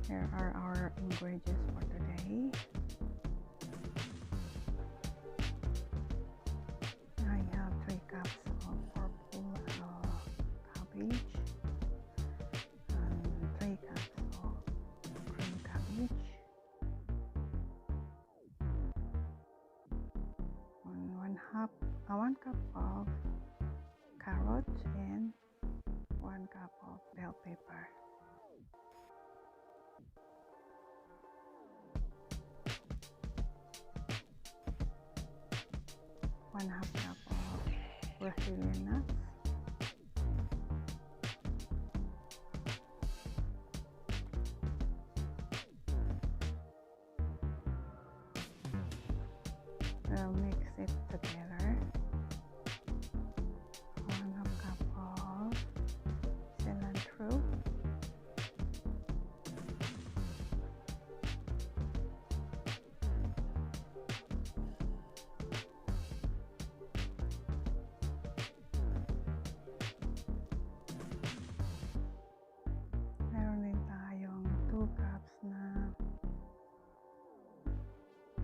Here are our ingredients for today. I have 3 cups of purple cabbage and 3 cups of green cabbage, 1 cup of carrots, and 1 cup of bell pepper. One half cup of Brazilian nuts, we'll mix it together. 1 half cup of cilantro, meron din tayong 2 cups na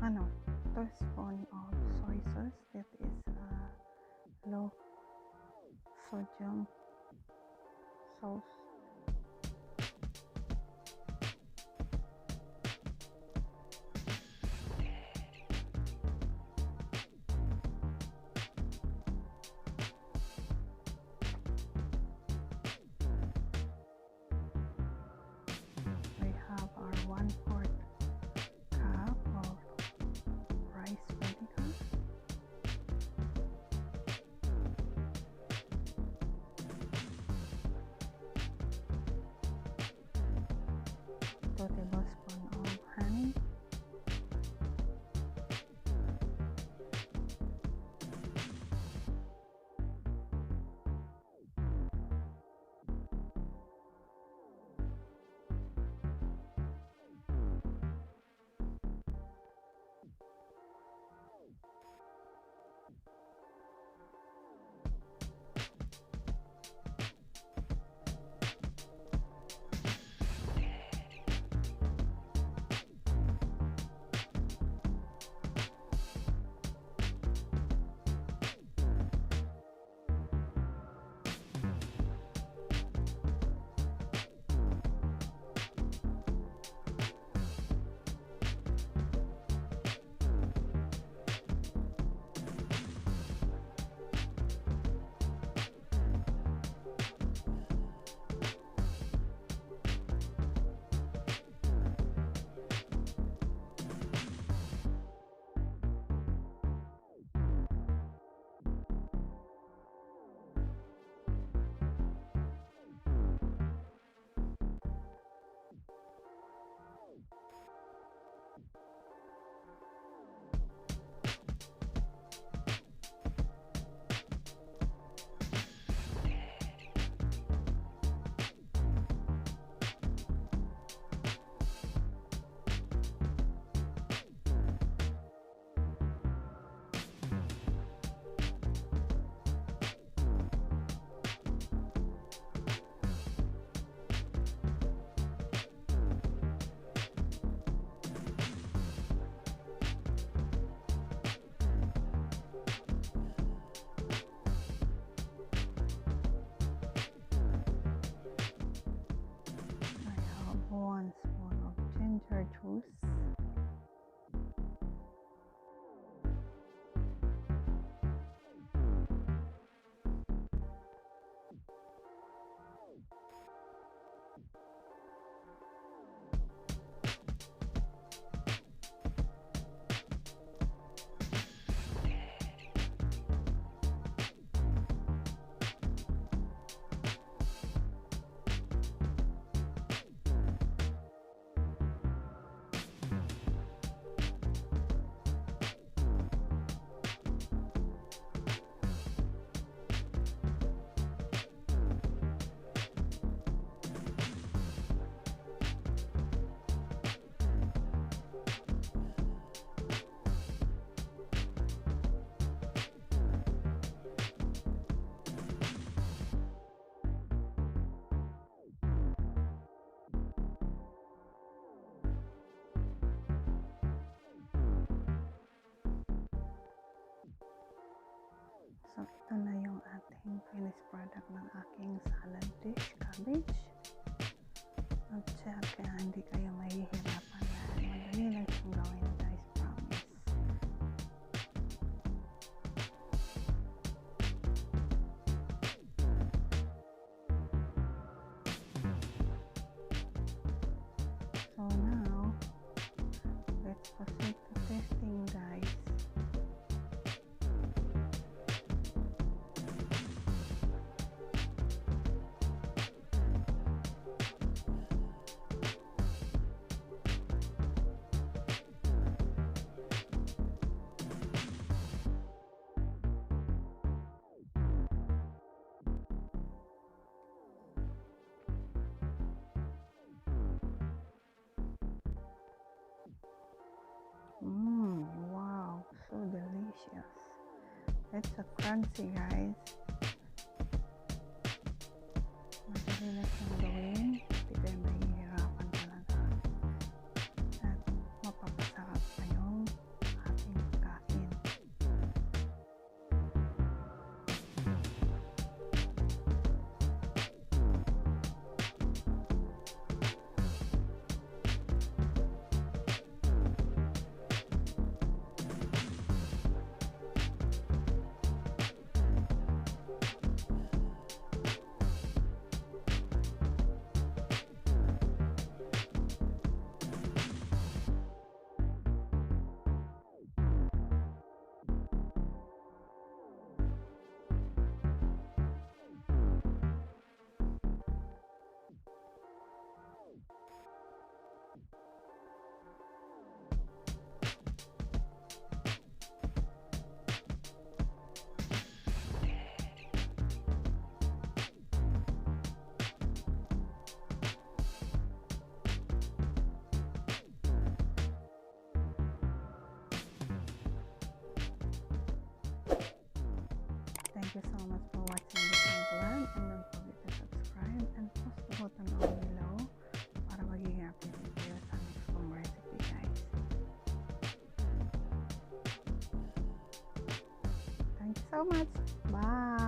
2 spoon of soy sauce. That is low sodium sauce. We have our 1/4 cup of rice vinegar, two tablespoons of honey, I have 1 spoon of ginger juice, ito na yung ating finished product ng aking salad dish, cabbage. At kaya hindi kayo mahihirapan dahil madali lang siyang gawin, guys, promise. So now, let's proceed to testing, guys. Wow, so delicious. It's a crunchy, guys. Madali na siyang gawin. Hindi kayo mahihirapan talaga. At mapapasarap pa yung ating kain. Thank you so much for watching this vlog, and don't forget to subscribe and press the button down below para maging updated kayo sa next kong recipe, guys. Thank you so much. Bye!